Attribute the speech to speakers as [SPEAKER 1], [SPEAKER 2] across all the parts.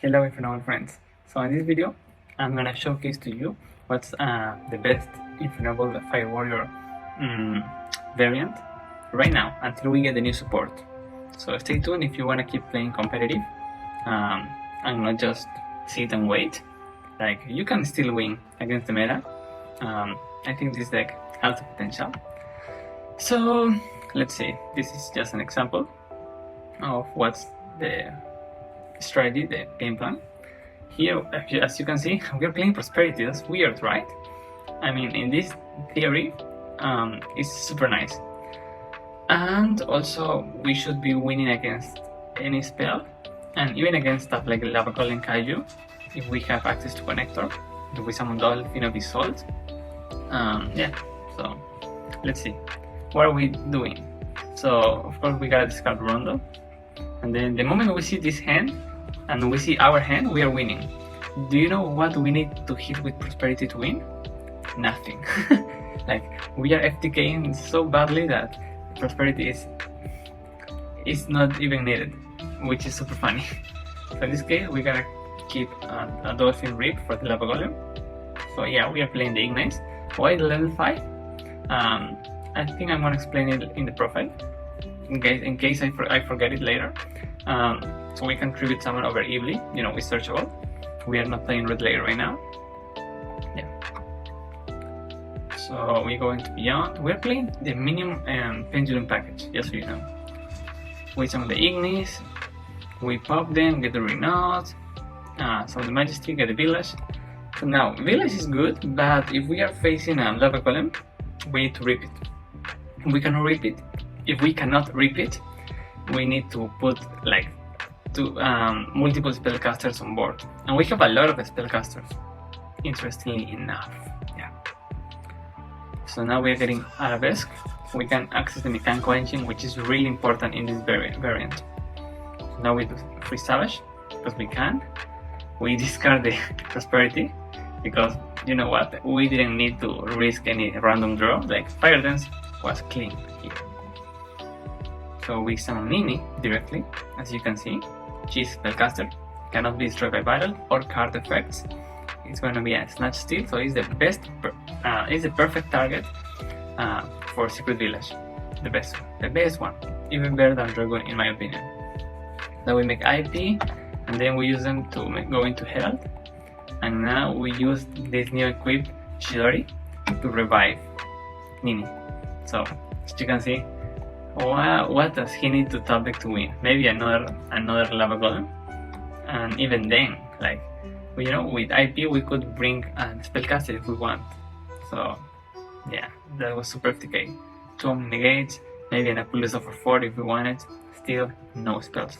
[SPEAKER 1] Hello Infernoble friends. So in this video I'm gonna showcase to you what's the best Infernoble Fire Warrior variant right now until we get the new support. So stay tuned if you wanna keep playing competitive and not just sit and wait. Like, you can still win against the meta. I think this deck has the potential. So let's see, this is just an example of what's the strategy, the game plan. Here, as you can see, we're playing Prosperity. That's weird, right? I mean, in this theory, it's super nice. And also, we should be winning against any spell, and even against stuff like Lava Golem Kaiju, if we have access to Connector, if we summon Dolphin of Assault. Yeah, so let's see. What are we doing? So, of course, we gotta discard Rondo. And then the moment we see this hand, and we see our hand, we are winning. Do you know what we need to hit with Prosperity to win? Nothing. Like, we are FTKing so badly that Prosperity is not even needed, which is super funny. So in this case, we gotta keep a Dolphin Rip for the Lava Golem. So yeah, we are playing the Ignites. Why the level 5? I think I'm gonna explain it in the profile, in case I forget it later. So we can tribute summon over Eevee, with searchable. We are not playing red layer right now. Yeah. So we're going to Beyond. We're playing the minimum pendulum package, just so you know. We summon the Ignis, we pop them, get the Renault, summon the Majesty, get the Village. So now, Village is good, but if we are facing a Lava Golem, we need to rip it. We cannot rip it. If we cannot rip it, we need to put like multiple spellcasters on board, and we have a lot of spellcasters, interestingly enough. Yeah. So now we are getting Arabesque. We can access the Mikanko engine, which is really important in this variant. So now we do free Savage because we can. We discard the Prosperity because, you know what, we didn't need to risk any random draw. Like, Fire Dance was clean here. So we summon Nini directly, as you can see. She's spellcaster, cannot be destroyed by battle or card effects. It's going to be a Snatch Steal, so it's the best, it's the perfect target for Secret Village. The best one, even better than Dragon in my opinion. Now we make IP, and then we use them to go into Herald. And now we use this new equipped Chidori to revive Nini. So, as you can see, what does he need to top deck to win? Maybe another Lava Golem, and even then, like, with IP we could bring a spellcaster if we want. So yeah, that was super FTK. 2 negates, maybe an Apulus over 4 if we wanted. Still no spells.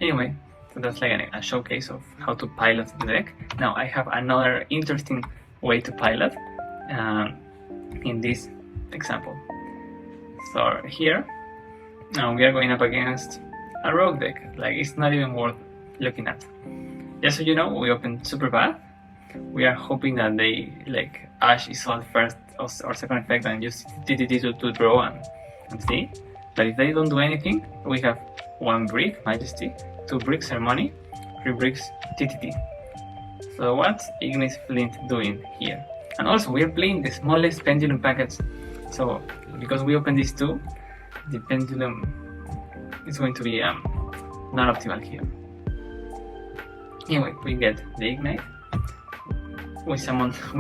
[SPEAKER 1] Anyway, so that's like a showcase of how to pilot the deck. Now I have another interesting way to pilot in this example. So here, now we are going up against a rogue deck. Like, it's not even worth looking at. Just so you know, we opened super bad. We are hoping that they like Ash is all first or second effect and use TTT to draw and see. But if they don't do anything, we have 1 brick Majesty, 2 bricks Ceremony, 3 bricks TTT. So what's Ignis Flint doing here? And also, we are playing the smallest pendulum package. So, because we opened these 2, the pendulum is going to be not optimal here. Anyway, we get the Ignite. We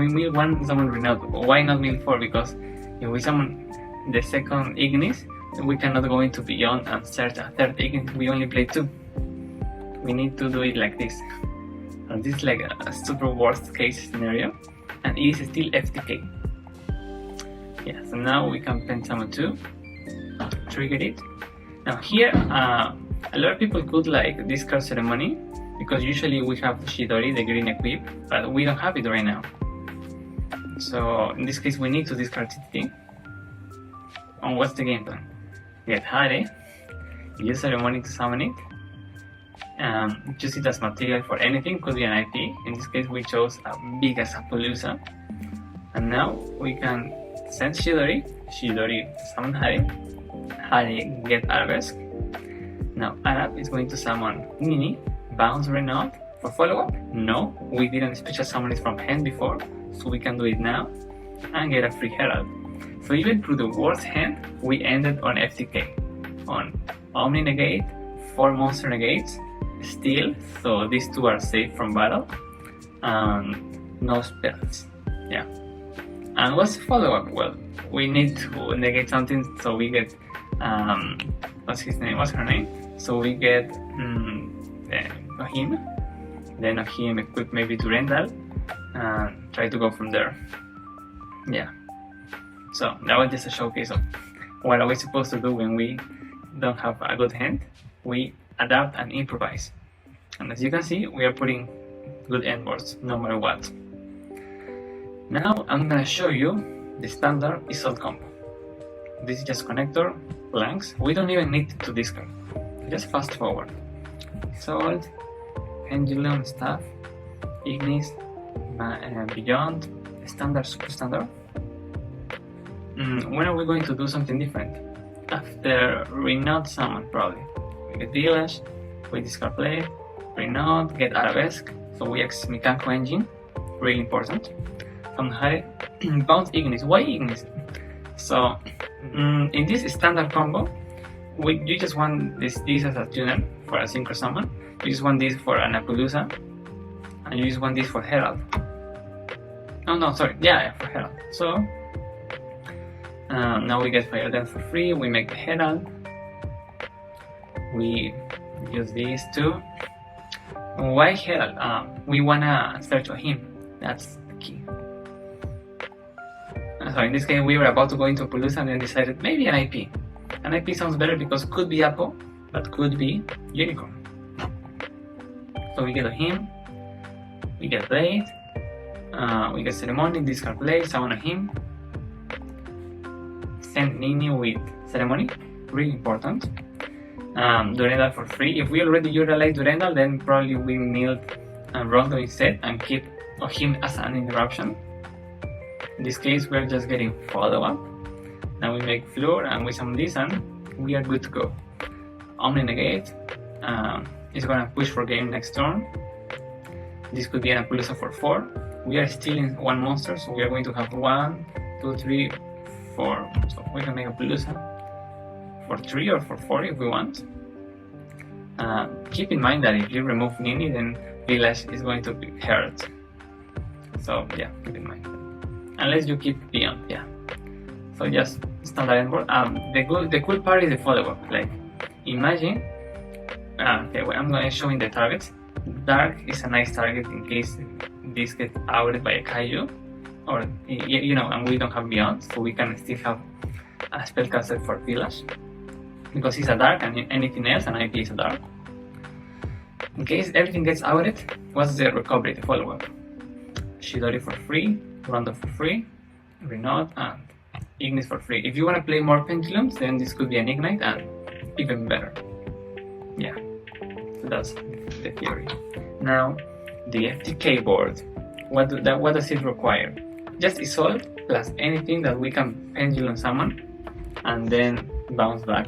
[SPEAKER 1] mill 1, summon Renault. Why not mill 4? Because if we summon the second Ignis, we cannot go into Beyond and search a third Ignis. We only play 2. We need to do it like this. And this is like a super worst case scenario, and it is still FTK. Yeah, so now we can pen summon 2, trigger it. Now here, a lot of people could like discard Ceremony, because usually we have Chidori, the green equip, but we don't have it right now. So in this case we need to discard TTT. And what's the game plan? Get Hare, use Ceremony to summon it, use it as material for anything, could be an IP. In this case we chose a big as Apollousa. And now we can send Chidori summon Hare get Arabesque. Now Arab is going to summon Nini, bounce Renault for follow-up? No, we didn't special summon it from hand before, so we can do it now and get a free Herald. So even through the worst hand, we ended on FTK, on Omni Negate, 4 monster negates, still, so these 2 are safe from battle, no spells, yeah. And what's the follow-up? Well, we need to negate something, so we get, what's her name? So we get Ohim, then Ohim equip maybe Durendal, and try to go from there. Yeah. So that was just a showcase of what are we supposed to do when we don't have a good hand. We adapt and improvise. And as you can see, we are putting good endboards no matter what. Now I'm gonna show you the standard Isolt combo. This is just connector, blanks. We don't even need to discard. Just fast forward. Isolt, pendulum, staff, ignis, beyond, standard, super standard. When are we going to do something different? After Renault summon, probably. We get Village, we discard play, Renault, get Arabesque, so we X Mikanko engine, really important. Bounce Ignis. Why Ignis? So, in this standard combo, you just want this as a tuner for a synchro summon, you just want this for an Appaloosa, and you just want this for Herald. For Herald. So, now we get Fire Dance for free, we make the Herald, we use these 2. Why Herald? We wanna search for him, that's the key. So in this case we were about to go into Appaloosa and then decided maybe an IP. An IP sounds better because could be Apple, but could be Unicorn. So we get him, we get Blade, we get Ceremony, discard Blade, summon him, send Nini with Ceremony, really important. Durendal for free. If we already utilize Durendal, then probably we milled Rondo instead and keep him as an interruption. In this case, we're just getting follow-up. Now we make Floor and we summon this and we are good to go. Omni Negate is gonna push for game next turn. This could be an Appaloosa for 4. We are still in 1 monster, so we are going to have 1, 2, 3, 4. So we can make a Appaloosa for 3 or for 4 if we want. Keep in mind that if you remove Nini, then Village is going to be hurt. So yeah, keep in mind. Unless you keep Beyond, yeah. So just standard endboard. The cool part is the follow-up. Like, imagine. Okay, well, I'm going to show you the targets. Dark is a nice target in case this gets outed by a Kaiju, or and we don't have Beyond, so we can still have a spellcaster for Village, because he's a Dark and anything else, an IP is a Dark. In case everything gets outed, what's the recovery, the follow-up? Shidori for free, Rondo for free, Renault, and Ignis for free. If you want to play more Pendulums, then this could be an Ignite and even better. Yeah, so that's the theory. Now, the FTK board, what does it require? Just Isolt plus anything that we can Pendulum summon and then bounce back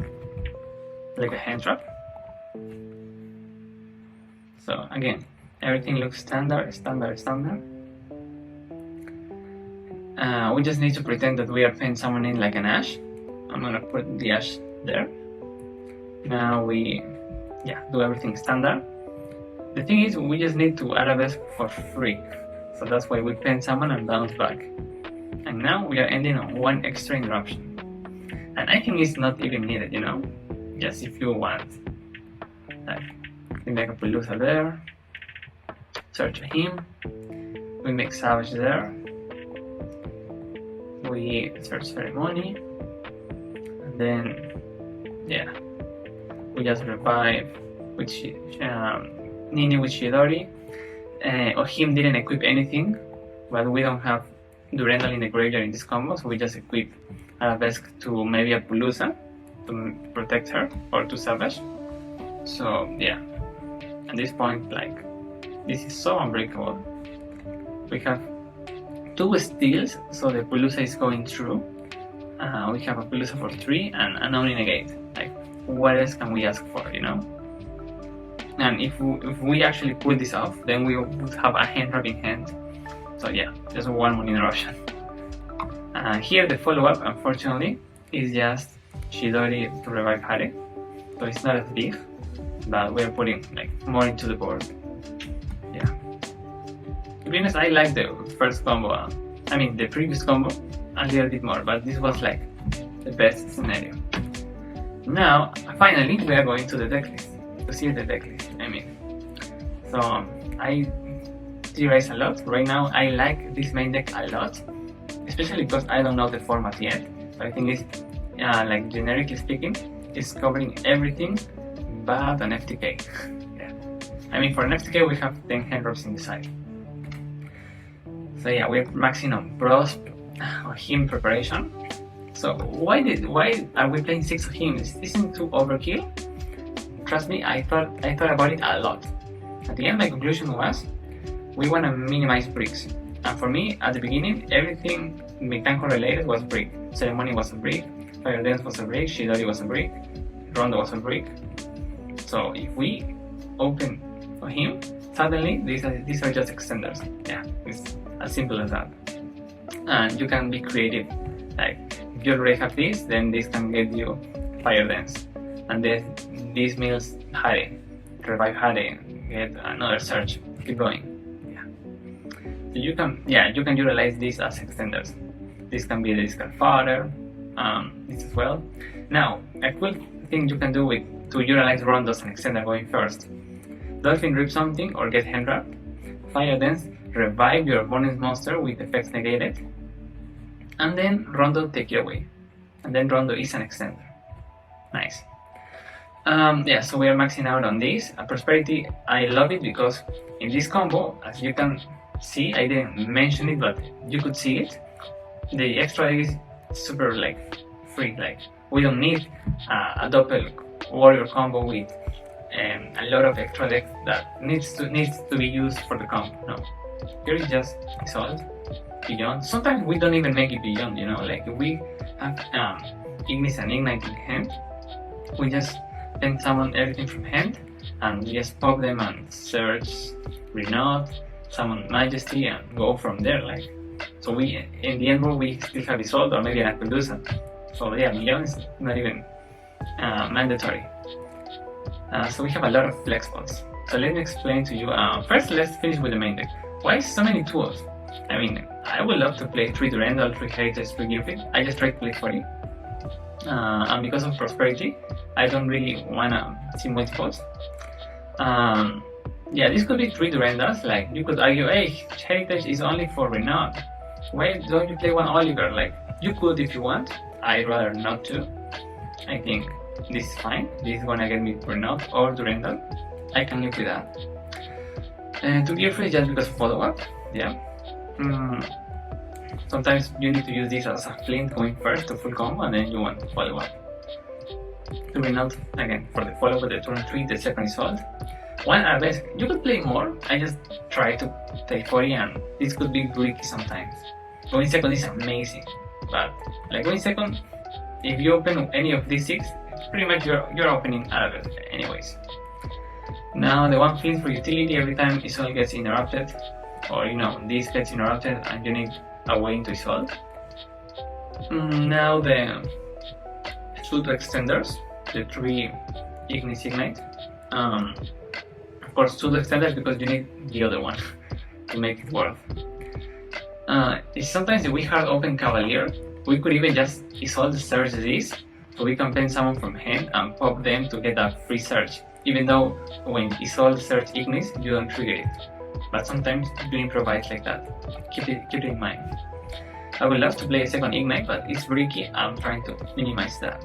[SPEAKER 1] like a hand trap. So again, everything looks standard. We just need to pretend that we are pen summoning like an Ash. I'm gonna put the Ash there. Now we do everything standard. The thing is, we just need to Arabesque for free. So that's why we pen summon and bounce back. And now we are ending on 1 extra interruption. And I think it's not even needed, just if you want. Like, we make a Appaloosa there, search him, we make Savage there, we search Ceremony, and then, we just revive with Nini with Shidori. Ohim didn't equip anything, but we don't have Durendal in the graveyard in this combo, so we just equip Arabesque to maybe Appaloosa to protect her, or to Savage. So yeah, at this point, like, this is so unbreakable. We have 2 steals, so the Appaloosa is going through. We have Appaloosa for 3 and an Omni Negate. Like, what else can we ask for, And and if we actually pull this off, then we would have a hand wrapping hand. So yeah, just one more interruption. Here the follow-up, unfortunately, is just Chidori to revive Hare, so it's not as big, but we're putting like more into the board. Yeah. To be honest, I like the first combo. I mean the previous combo a little bit more, but this was like the best scenario. Now, finally, we are going to the decklist to see the decklist. I mean, so I theorize a lot. Right now, I like this main deck a lot, especially because I don't know the format yet. But I think it's like generically speaking, it's covering everything but an FTK. Yeah. I mean, for an FTK, we have 10 hand drops in the side. So yeah, we're maxing on pros or him preparation. So why are we playing 6 of him? Isn't too overkill? Trust me, I thought about it a lot. At the end, my conclusion was we want to minimize bricks. And for me, at the beginning, everything Mikanko related was brick. Ceremony was a brick, Fire Dance was a brick, Shidori was a brick, Rondo was a brick. So if we open for him, suddenly these are just extenders. Yeah, it's as simple as that. And you can be creative. Like if you already have this, then this can get you Fire Dance, and then this mills Hare, revive Hare, get another search, keep going. Yeah. So you can utilize this as extenders. This can be the discard fodder, this as well. Now, a cool thing you can do to utilize rondos and extender going first. Dolphin rip something or get hand wrapped. Fire Dance, revive your opponent's monster with effects negated, and then Rondo take you away. And then Rondo is an extender. Nice. Yeah, so we are maxing out on this. Prosperity, I love it because in this combo, as you can see, I didn't mention it, but you could see it. The extra is super like free. Like we don't need a double warrior combo with a lot of extra decks that needs to be used for the combo. No, here is just Assault, Beyond. Sometimes we don't even make it Beyond. You know, like if we have Ignis and Ignite in hand, we just then summon everything from hand and we just pop them and search, Renode, summon Majesty and go from there. Like, so we in the end we still have Isolde or maybe an Aquedusa. So yeah, Beyond is not even mandatory. So we have a lot of flex spots. So let me explain to you. First, let's finish with the main deck. Why so many tools? I mean, I would love to play 3 Durandal, 3 Heritage, 3 Gilfrid. I just tried to play 40. And because of Prosperity, I don't really wanna see multiples. Yeah, this could be 3 Durandals. Like, you could argue, hey, Heritage is only for Renode. Why don't you play 1 Oliver? Like, you could if you want. I'd rather not to. I think this is fine. This is gonna get me Renode or Durandal. I can live with that. To Gilfrid just because of follow-up. Yeah. Sometimes you need to use this as a flint going first to full combo and then you want to follow up. To Renode, again, for the follow up of the turn 3, the second Assault. 1 Arabesque, you could play more. I just try to play 40 and this could be bricky sometimes. Going second is amazing, but like going second, if you open any of these 6, pretty much you're opening Arabesque anyways. Now the 1 flint for utility every time Assault gets interrupted, or you know, this gets interrupted and you need a way into Assault. Now the 2 extenders, the 3 Ignis Ignite. Of course 2 extenders because you need the other one to make it work. Sometimes if we have open Cavalier, we could even just Assault search this, so we can pen someone from hand and pop them to get a free search, even though when Assault search Ignis, you don't trigger it. But sometimes you improvise like that. Keep it in mind. I would love to play a second Ignite, but it's bricky. I'm trying to minimize that.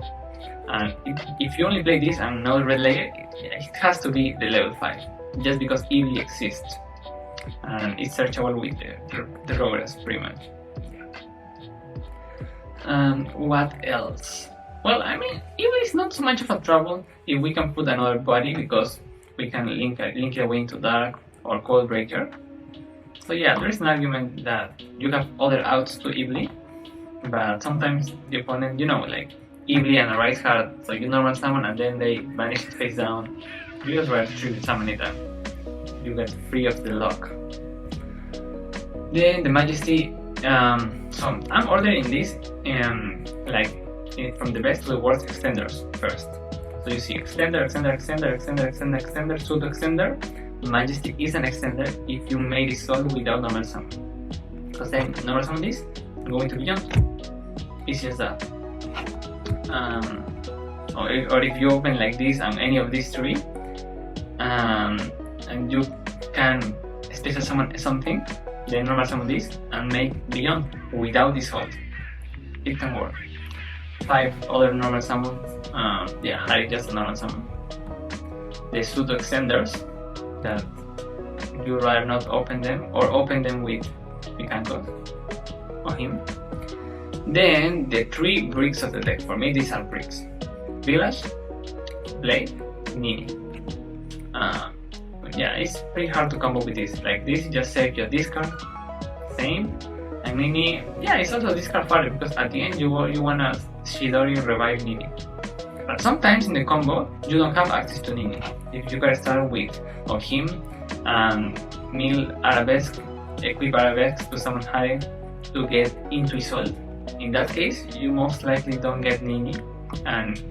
[SPEAKER 1] And if you only play this and no red layer, it has to be the level 5, just because EV exists. And it's searchable with the Rogers pretty much. What else? Well, I mean, EV is not so much of a trouble if we can put another body because we can link it away into Dark or Codebreaker. So yeah, there is an argument that you have other outs to Ibli, but sometimes the opponent, you know, like Ibli and a right card, so you normal summon and then they vanish face down. You just write 3 with summon it, you get free of the lock. Then the Majesty, so I'm ordering this from the best to the worst extenders first. So you see extender, pseudo extender. Majesty is an extender if you made it solid without normal summon. Because then normal summon this, I'm going to Beyond. It's just that. Or if you open like this and any of these 3, and you can special summon something, then normal summon this and make Beyond without this hold. It can work. 5 other normal summons, Harry just a normal summon. The pseudo extenders that you rather not open them or open them with Mikancos or him. Then the 3 bricks of the deck. For me, these are bricks: Village, Blade, Nini. It's pretty hard to combo with this. Like this, just save your discard. Same. And Nini, it's also discard fodder because at the end you wanna Shidori revive Nini. But sometimes in the combo you don't have access to Nini. If you gotta start with or him and mill Arabesque, equip Arabesque to summon Harry to get into Isolde. In that case, you most likely don't get Nini, and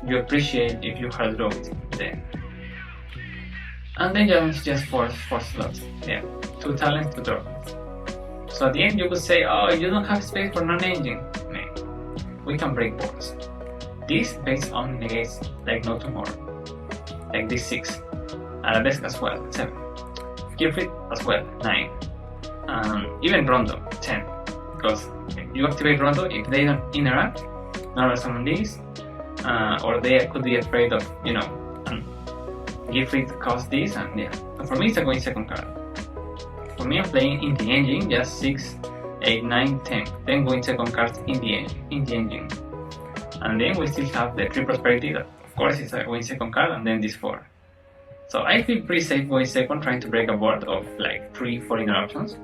[SPEAKER 1] you appreciate if you hard draw it then. And then just 4 slots. 2 talents, 2 draw. So at the end you could say, oh, you don't have space for non-engine. Man, we can break boards. This based on negates like no tomorrow. Like this 6. Arabesque as well, 7. Gilfrid as well, 9. Even Rondo, 10. Because you activate Rondo, if they don't interact, normal summon these, or they could be afraid of, Gilfrid cost this, and So for me, it's a going second card. For me, I'm playing in the engine, just 6, 8, 9, 10. Then going second cards in the engine. And then we still have the 3 prosperity that, of course, is a going second card, and then this 4. So I feel pretty safe going second, trying to break a board of like 3-4 interruptions.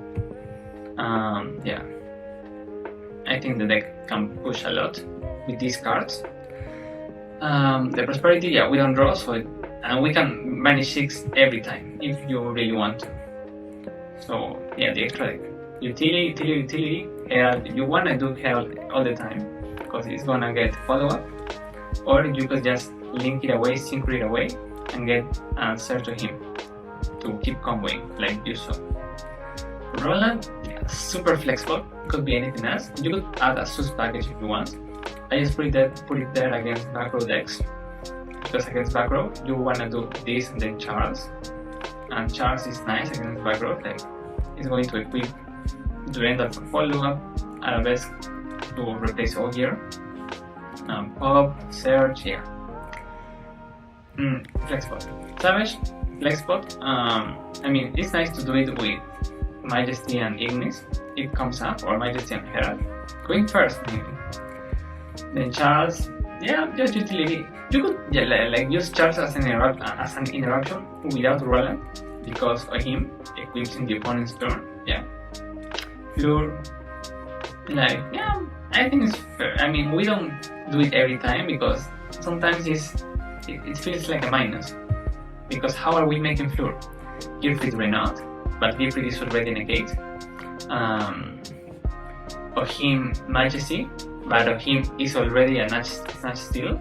[SPEAKER 1] I think the deck can push a lot with these cards. The prosperity, we don't draw, and we can manage 6 every time if you really want to. So the extra deck. Utility, Herald. You wanna do Herald all the time because it's gonna get follow-up, or you could just link it away, sync it away, and get answer to him to keep comboing like you saw. Roland, super flexible, could be anything else. You could add a sus package if you want. I just put it there against back row decks, because against back row you wanna do this and then Charles, and Charles is nice against back row. Like it's going to equip Durenda for follow-up, Arabesque to replace all gear, Pop, Search, Flexbot. Savage, Flexbot, it's nice to do it with Majesty and Ignis. It comes up, or Majesty and Herald. Going first, maybe. Then Charles, just utility. You could use Charles as an interruption without Roland, because of him equips in the opponent's turn. Fleur, I think it's fair. We don't do it every time because sometimes it feels like a minus. Because how are we making Fleur? Gilfrid Renault, but Gilfrid is already negate. Of him Majesty, but of him is already a Snatch Steal.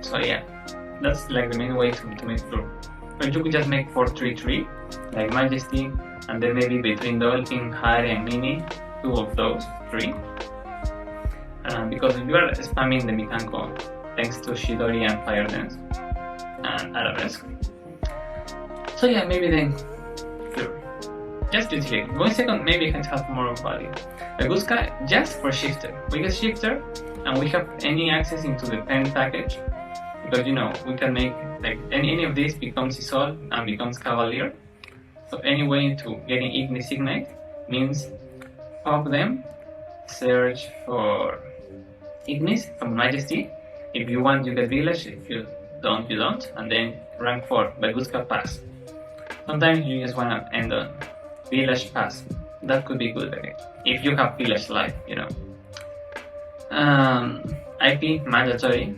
[SPEAKER 1] So that's like the main way to make Fleur. But you could just make 4-3-3, like Majesty, and then maybe between Dolphin, Harry, and Nini, 2 of those 3. Because you are spamming the Mikanko thanks to Shidori and Fire Dance and Arabesque. So maybe then Fleur. Just utility. Going second maybe it can have more value. Aguska just for Shifter. We get Shifter and we have any access into the pen package, because we can make any of these becomes Isolde and becomes Cavalier. So any way to getting Ignis Ignite means pop them, search for Ignis from Majesty. If you want, you get Village. If you don't, you don't. And then rank 4, Baguska pass. Sometimes you just wanna end on Village pass. That could be good again. If you have Village life, IP mandatory.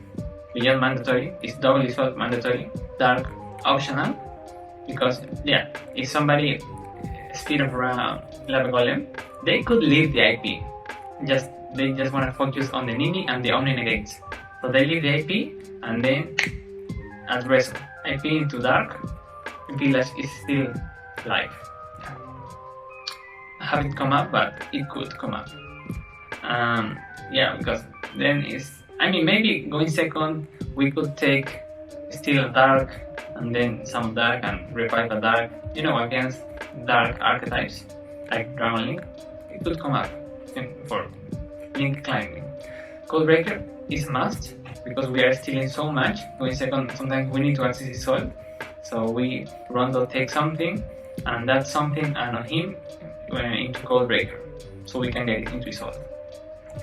[SPEAKER 1] Beyond mandatory is double Isolde mandatory. Dark optional, because yeah, if somebody speed of Lava Golem, they could leave the IP. They just want to focus on the Nini and the Omni negates. So they leave the IP and then address IP into dark. Village is still live. Yeah. I haven't come up, but it could come up. Yeah, because then maybe going second, we could take still dark and then some dark and revive a dark, against dark archetypes like Dragon Link. It could come up for link climbing. Codebreaker is must, because we are stealing so much. Going second, sometimes we need to access his soul, so we rondo take something, and that something and on him into Codebreaker, so we can get it into his soul.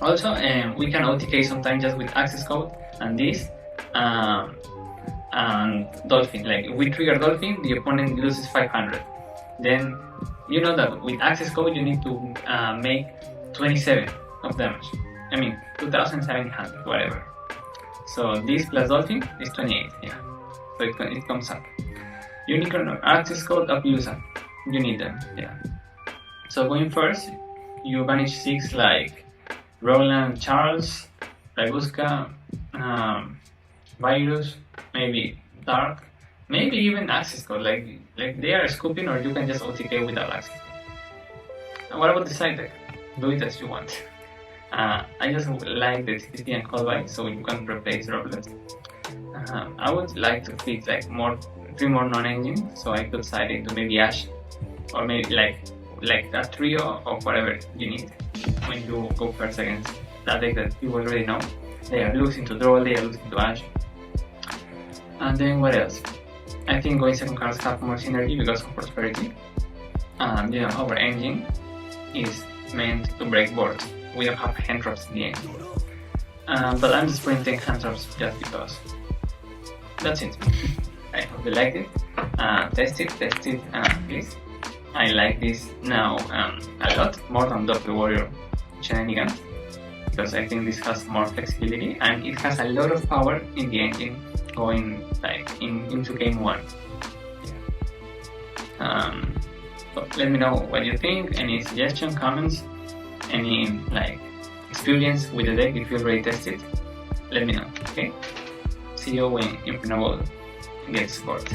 [SPEAKER 1] Also, we can OTK sometimes just with access code and this, and Dolphin. Like if we trigger Dolphin, the opponent loses 500. Then you know that with access code you need to make 27 of damage. 2,700, whatever. So this plus Dolphin is 28. Yeah, so it comes up. Unicorn or access code Abusa, you need them. Yeah. So going first, you banish 6 like Roland, Charles, Raguska, Virus, maybe Dark, maybe even access code, like they are scooping, or you can just OTK without access code. And what about the side deck? Do it as you want. I just like the TTT and callback, so you can replace Roblet. I would like to fit like 3 more non-engine, so I could side into maybe Ash, or maybe like a trio of whatever you need when you go first against that deck that you already know. They are losing to Droll, they are losing to Ash. And then what else? I think going second cards have more synergy because of prosperity. And our engine is meant to break boards. We don't have hand traps in the end. But I'm just printing hand traps just because. That's it. I hope you liked it. Test it, please. I like this now a lot more than Doppel Warrior Shenanigans, because I think this has more flexibility and it has a lot of power in the engine going like into game 1. So let me know what you think, any suggestion, comments, any experience with the deck if you already tested. Let me know, okay? See you when Infernoble gets support.